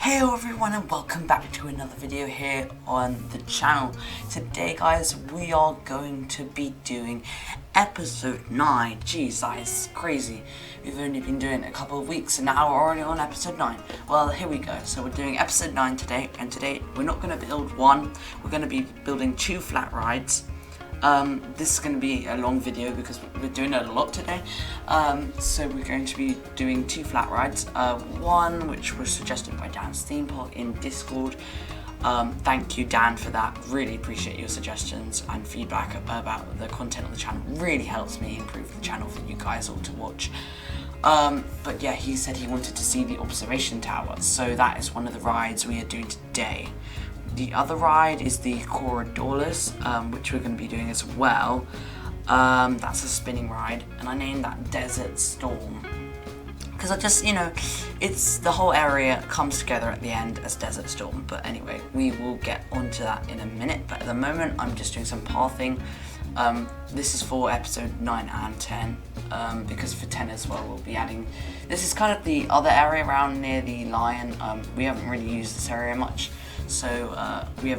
Hello everyone and welcome back to another video here on the channel. Today guys, we are going to be doing episode 9. Jeez, that is crazy. We've only been doing it a couple of weeks and now we're already on episode 9. Well, here we go. So we're doing episode 9 today, and today we're not going to build one, we're going to be building 2 flat rides. This is going to be a long video because we're doing a lot today. So we're going to be doing 2 flat rides. One which was suggested by Dan's Theme Park in Discord. Thank you, Dan, for that. Really appreciate your suggestions and feedback about the content on the channel. Really helps me improve the channel for you guys all to watch. But yeah, he said he wanted to see the observation tower, so that is one of the rides we are doing today. The other ride is the Corridorless, which we're going to be doing as well. That's a spinning ride, and I named that Desert Storm because I just, it's the whole area comes together at the end as Desert Storm. But anyway, we will get onto that in a minute. But at the moment, I'm just doing some pathing. This is for episode 9 and 10, because for 10 as well we'll be adding. This is kind of the other area around near the lion. We haven't really used this area much. So we've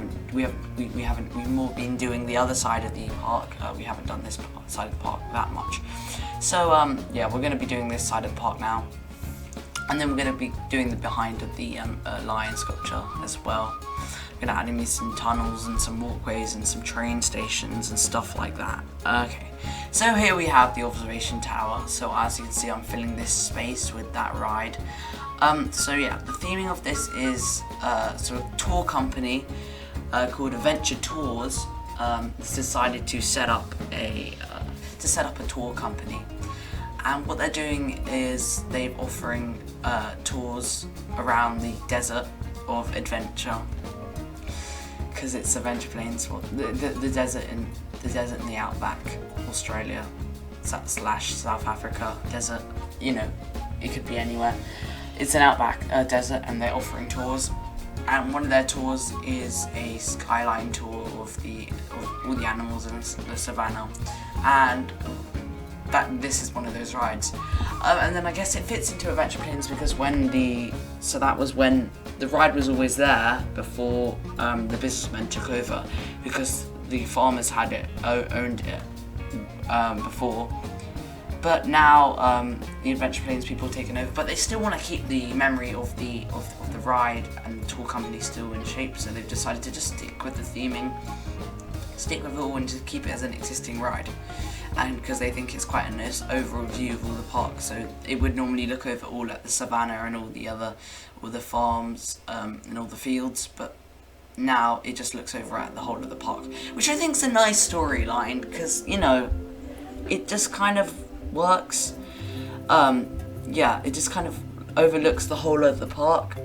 more been doing the other side of the park. We haven't done this side of the park that much. So yeah, we're going to be doing this side of the park now, and then we're going to be doing the behind of the lion sculpture as well. We're going to add in some tunnels and some walkways and some train stations and stuff like that. Okay, so here we have the observation tower. So as you can see, I'm filling this space with that ride. So yeah, the theming of this is sort of tour company called Adventure Tours. Has decided to set up a tour company, and what they're doing is they're offering tours around the desert of adventure, because it's Adventure Plains, the desert in the outback, Australia / South Africa desert. It could be anywhere. It's an outback desert, and they're offering tours. And one of their tours is a skyline tour of all the animals in the savannah, and this is one of those rides. And then I guess it fits into Adventure Plains because that was when the ride was always there before the businessmen took over, because the farmers had owned it before. But now the Adventure Plains people have taken over, but they still want to keep the memory of the ride and the tour company still in shape. So they've decided to just stick with the theming, stick with it all, and just keep it as an existing ride. And because they think it's quite a nice overall view of all the parks, so it would normally look over all at the savannah and all the farms and all the fields, but now it just looks over at the whole of the park, which I think is a nice storyline because it just kind of works. Yeah, it just kind of overlooks the whole of the park,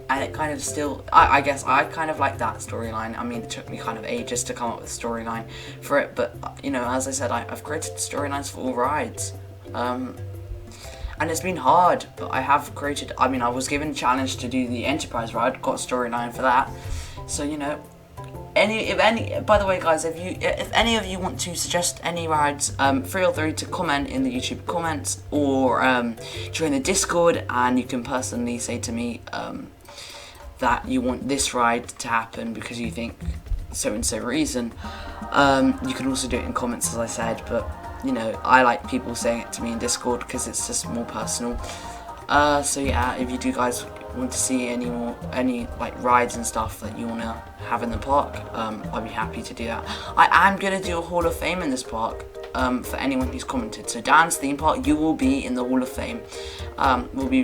and it kind of still, I guess I kind of like that storyline. I mean, it took me kind of ages to come up with a storyline for it, but as I said, I've created storylines for all rides, and it's been hard, but I have created. I mean, I was given a challenge to do the Enterprise ride, got a storyline for that. So by the way, guys, if any of you want to suggest any rides, feel free to comment in the YouTube comments or join the Discord, and you can personally say to me that you want this ride to happen because you think so and so reason. You can also do it in comments, as I said, but I like people saying it to me in Discord because it's just more personal. So yeah, if you do guys want to see any like rides and stuff that you want to have in the park, I'll be happy to do that. I am going to do a Hall of Fame in this park for anyone who's commented. So Dan's Theme Park, you will be in the Hall of Fame. We'll be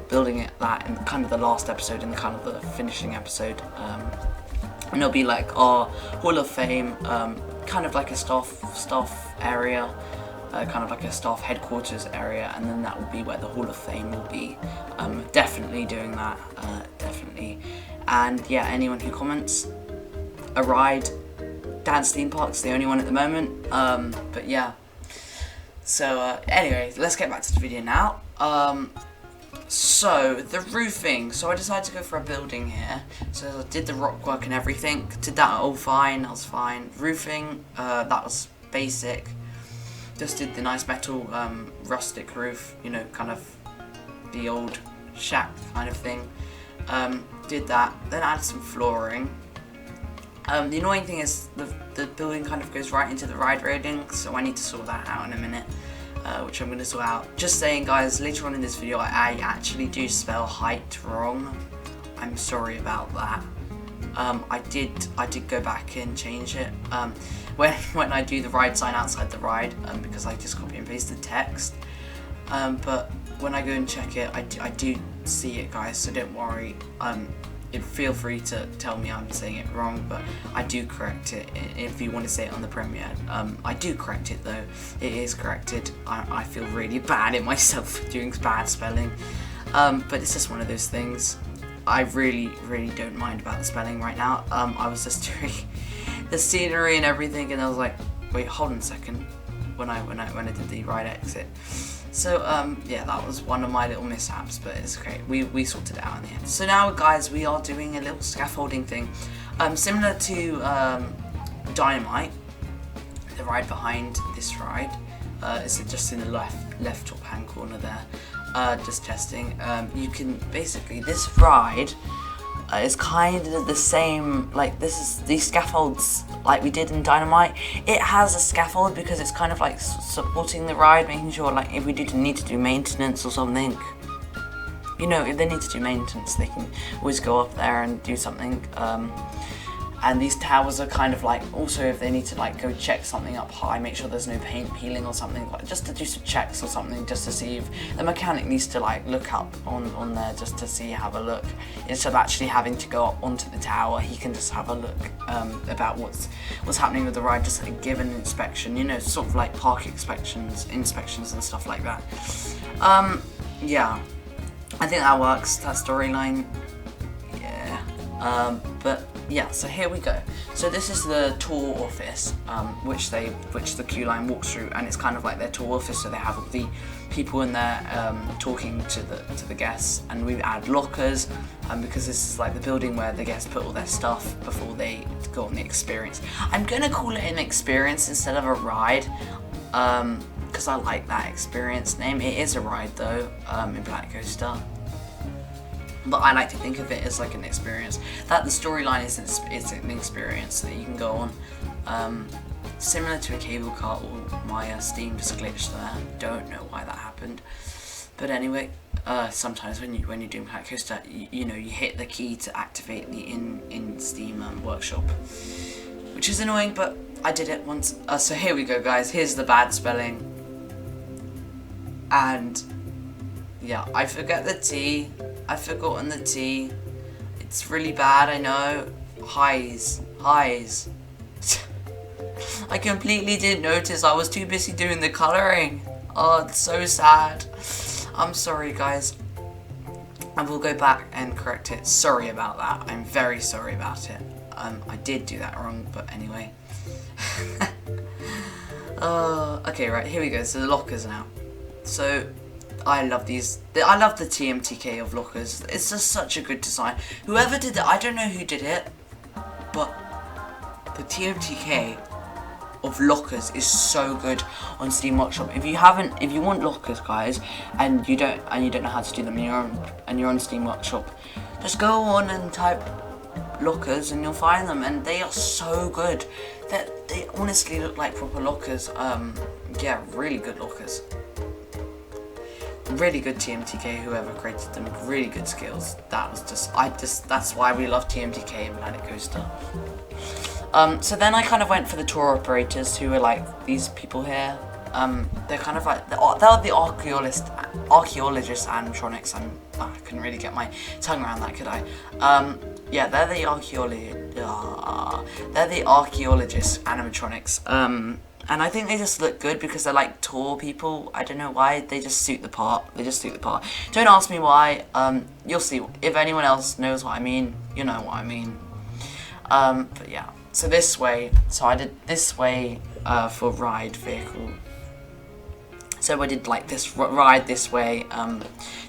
building that in kind of the last episode and kind of the finishing episode, and it'll be like our Hall of Fame, kind of like a staff area. Kind of like a staff headquarters area, and then that will be where the Hall of Fame will be. Definitely doing that, definitely. And yeah, anyone who comments a ride, Dan's Theme Park's the only one at the moment. But yeah. So anyway, let's get back to the video now. So the roofing. So I decided to go for a building here. So I did the rock work and everything. Did that all fine. I was fine. Roofing. That was basic. Just did the nice metal rustic roof, kind of the old shack kind of thing. Did that, then added some flooring. The annoying thing is the building kind of goes right into the ride railing, so I need to sort that out in a minute, which I'm going to sort out. Just saying, guys, later on in this video I actually do spell height wrong. I'm sorry about that. I did go back and change it when I do the ride sign outside the ride, because I just copy and paste the text. But when I go and check it, I do see it, guys, so don't worry. Feel free to tell me I'm saying it wrong, but I do correct it if you want to say it on the premiere. I do correct it though. It is corrected. I feel really bad in myself for doing bad spelling, but it's just one of those things. I really don't mind about the spelling right now. I was just doing the scenery and everything, and I was like, wait, hold on a second, when I did the ride exit. So yeah, that was one of my little mishaps, but it's great. We sorted it out in the end. So now, guys, we are doing a little scaffolding thing, similar to Dynamite, the ride behind this ride. It's just in the left top hand corner there. Just testing. You can basically, this ride is kind of the same, like these scaffolds like we did in Dynamite. It has a scaffold because it's kind of like supporting the ride, making sure like if we need to do maintenance or something, you know, if they need to do maintenance, they can always go up there and do something. And these towers are kind of like, also if they need to like go check something up high, make sure there's no paint peeling or something, like just to do some checks or something, just to see if the mechanic needs to like look up on there just to see, have a look. Instead of actually having to go up onto the tower, he can just have a look about what's happening with the ride, just like give an inspection, you know, sort of like park inspections and stuff like that. Yeah, I think that works, that storyline. Yeah, but yeah, so here we go. So this is the tour office, which the queue line walks through, and it's kind of like their tour office. So they have all the people in there talking to the guests, and we add lockers, because this is like the building where the guests put all their stuff before they go on the experience. I'm gonna call it an experience instead of a ride, because I like that experience name. It is a ride though, in Planet Coaster. But I like to think of it as like an experience. That the storyline is an experience that you can go on. Similar to a cable car. Oh, my Steam just glitched there. Don't know why that happened. But anyway, sometimes when you're doing Planet Coaster, you know, you hit the key to activate the in Steam workshop, which is annoying, but I did it once. So here we go, guys. Here's the bad spelling. And yeah, I forget the T. I've forgotten the T. It's really bad, I know. Highs. I completely didn't notice. I was too busy doing the colouring. Oh, it's so sad. I'm sorry, guys. I will go back and correct it. Sorry about that. I'm very sorry about it. I did do that wrong, but anyway. Okay, right, here we go. So the lockers now. So I love these. I love the TMTK of lockers. It's just such a good design. Whoever did it, I don't know who did it, but the TMTK of lockers is so good on Steam Workshop. If you want lockers, guys, and you don't know how to do them, and you're on Steam Workshop, just go on and type lockers and you'll find them, and they are so good. They honestly look like proper lockers. Yeah, really good lockers. Really good TMTK, whoever created them, really good skills. That's why we love TMTK and Planet Coaster. So then I kind of went for the tour operators, who are like these people here. They're kind of like, they're the archaeologist animatronics. I couldn't really get my tongue around that, could I? Yeah, they're the archaeologist animatronics. And I think they just look good because they're like tall people. I don't know why, they just suit the part. Don't ask me why. You'll see. If anyone else knows what I mean, you know what I mean. But yeah. So this way. So I did this way for ride vehicle. So I did like this ride this way,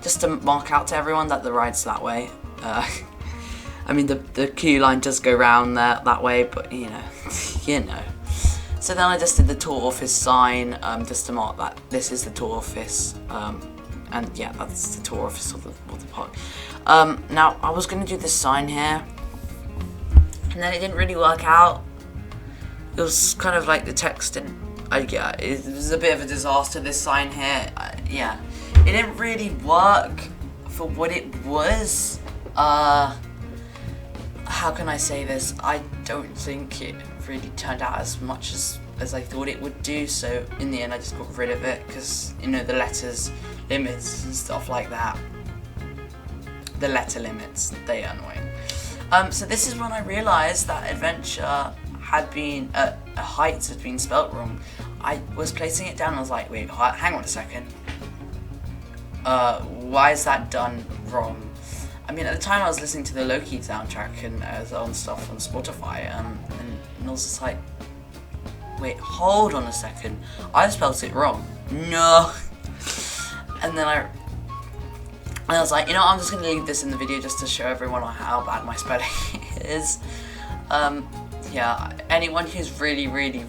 just to mark out to everyone that the ride's that way. I mean the queue line does go round there that way, but you know. So then I just did the tour office sign, just to mark that this is the tour office, And yeah, that's the tour office of the park. Now, I was going to do this sign here, and then it didn't really work out. It was kind of like the text didn't, it was a bit of a disaster, this sign here. Yeah, it didn't really work for what it was. How can I say this? I don't think it really turned out as much as I thought it would do, so in the end I just got rid of it, because, you know, the letters, limits and stuff like that. The letter limits, they are annoying. So this is when I realised that adventure had been, heights had been spelt wrong. I was placing it down and I was like, wait, hang on a second. Why is that done wrong? I mean, at the time I was listening to the Loki soundtrack and on stuff on Spotify, and I was just like, wait, hold on a second, I spelled it wrong. No. And then I was like, you know, I'm just going to leave this in the video just to show everyone how bad my spelling is. Yeah, anyone who's really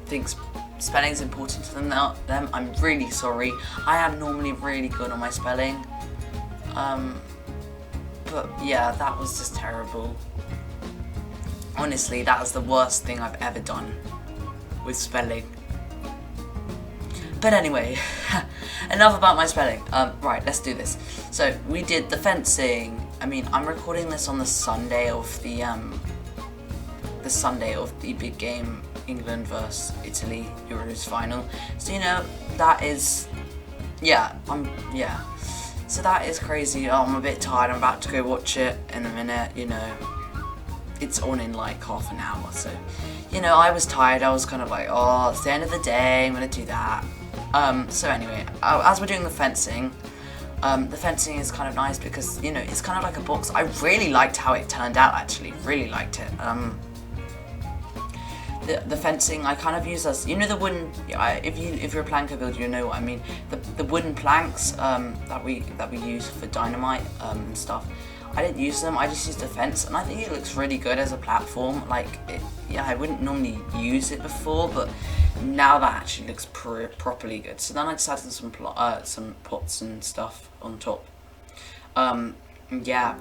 thinks spelling is important to them, I'm really sorry. I am normally really good on my spelling. But yeah, that was just terrible. Honestly, that was the worst thing I've ever done with spelling. But anyway, enough about my spelling. Right, let's do this. So we did the fencing. I mean, I'm recording this on the Sunday of the big game, England vs Italy Euros final. So, you know, that is, yeah. So that is crazy. Oh, I'm a bit tired. I'm about to go watch it in a minute. You know, it's on in like half an hour. So, you know, I was tired. I was kind of like, oh, it's the end of the day. I'm gonna do that. So anyway, as we're doing the fencing is kind of nice because, you know, it's kind of like a box. I really liked how it turned out, actually. Really liked it. The fencing I kind of use as, you know, the wooden, if you're a planker builder, you know what I mean. The wooden planks that we use for dynamite and stuff. I didn't use them, I just used the fence, and I think it looks really good as a platform. Like, yeah, I wouldn't normally use it before, but now that actually looks properly good. So then I just added some pots and stuff on top. Yeah,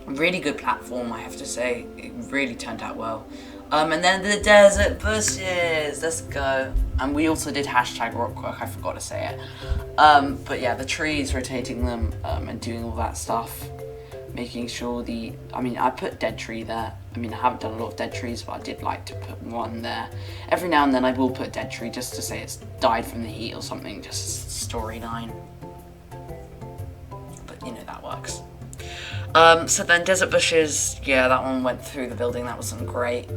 really good platform, I have to say. It really turned out well. And then the desert bushes, let's go. And we also did hashtag rockwork, I forgot to say it. But yeah, the trees, rotating them, and doing all that stuff. Making sure I put dead tree there. I mean, I haven't done a lot of dead trees, but I did like to put one there. Every now and then I will put dead tree just to say it's died from the heat or something, just storyline. But you know, that works. So then desert bushes, yeah, that one went through the building, that wasn't great.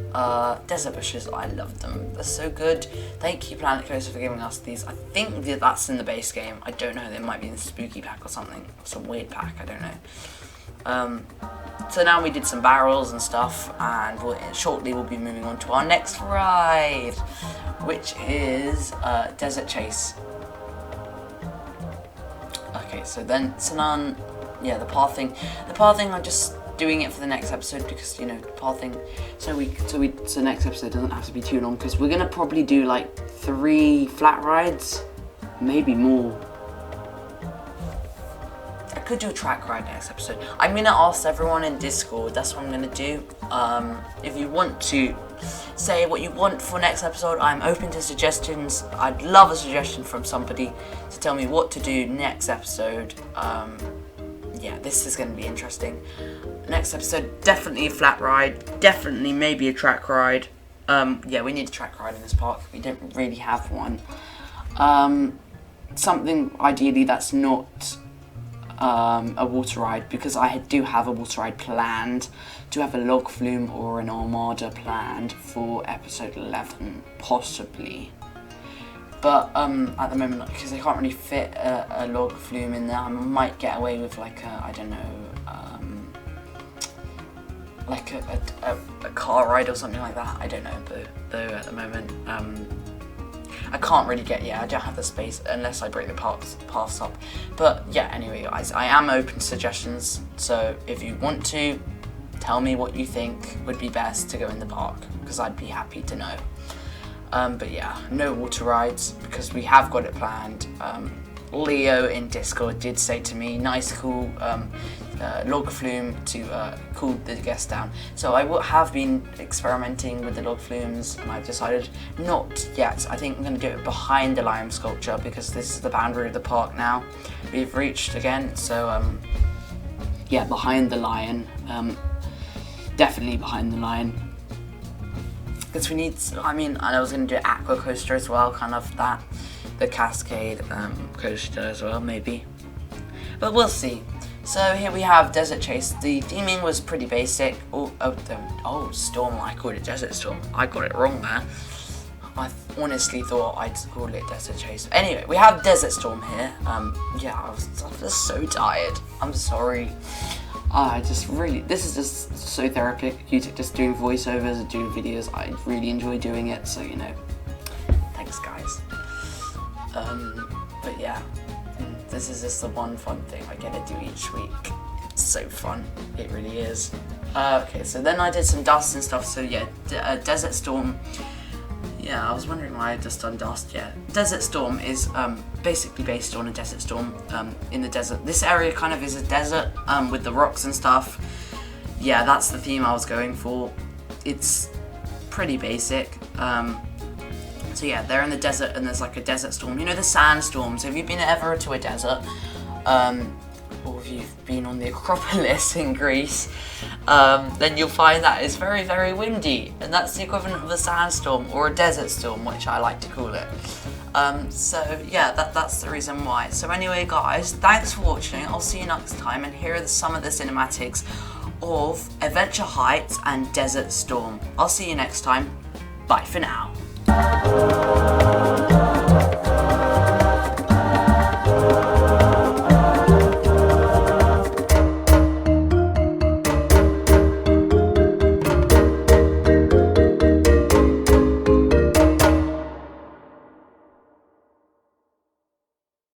Desert bushes, I love them, they're so good. Thank you Planet Coaster for giving us these. I think that's in the base game, I don't know, they might be in the spooky pack or something, some weird pack, I don't know. So now we did some barrels and stuff, and shortly we'll be moving on to our next ride, which is Desert Chase. Okay, so then yeah, the pathing, I'm just doing it for the next episode because, you know, pathing. So next episode doesn't have to be too long because we're gonna probably do like 3 flat rides, maybe more. I could do a track ride next episode. I'm gonna ask everyone in Discord. That's what I'm gonna do. If you want to say what you want for next episode, I'm open to suggestions. I'd love a suggestion from somebody to tell me what to do next episode. Yeah, this is going to be interesting. Next episode, definitely a flat ride, definitely maybe a track ride. Yeah, we need a track ride in this park. We don't really have one. Something ideally that's not a water ride, because I do have a water ride planned, to have a log flume or an armada planned for episode 11, possibly. But at the moment, because I can't really fit a log flume in there, I might get away with like a, I don't know, like a car ride or something like that. I don't know, though at the moment, I can't really I don't have the space unless I break the paths up. But yeah, anyway guys, I am open to suggestions, so if you want to, tell me what you think would be best to go in the park, because I'd be happy to know. But yeah, no water rides because we have got it planned. Leo in Discord did say to me, nice cool log flume to cool the guests down. So I have been experimenting with the log flumes, and I've decided not yet. I think I'm going to do it behind the lion sculpture because this is the boundary of the park now we've reached again. So yeah, behind the lion, definitely behind the lion. Because we need, I mean, I was going to do aqua coaster as well, kind of that. The Cascade coaster as well, maybe. But we'll see. So here we have Desert Chase. The theming was pretty basic. Oh, Storm, I called it Desert Storm. I got it wrong there. I honestly thought I'd call it Desert Chase. Anyway, we have Desert Storm here. Yeah, I'm just so tired. I'm sorry. This is just so therapeutic, just doing voiceovers and doing videos. I really enjoy doing it, so, you know, thanks guys. But yeah, this is just the one fun thing I get to do each week. It's so fun, it really is. Okay, so then I did some dust and stuff, so yeah, Desert Storm. Yeah, I was wondering why I just done dust. Yeah, Desert Storm is basically based on a desert storm in the desert. This area kind of is a desert with the rocks and stuff. Yeah, that's the theme I was going for. It's pretty basic. So yeah, they're in the desert and there's like a desert storm. You know the sandstorms. Have you been ever to a desert? Or if you've been on the Acropolis in Greece, then you'll find that it's very, very windy. And that's the equivalent of a sandstorm or a desert storm, which I like to call it. So yeah, that's the reason why. So anyway guys, thanks for watching. I'll see you next time. And here are some of the cinematics of Adventure Heights and Desert Storm. I'll see you next time. Bye for now.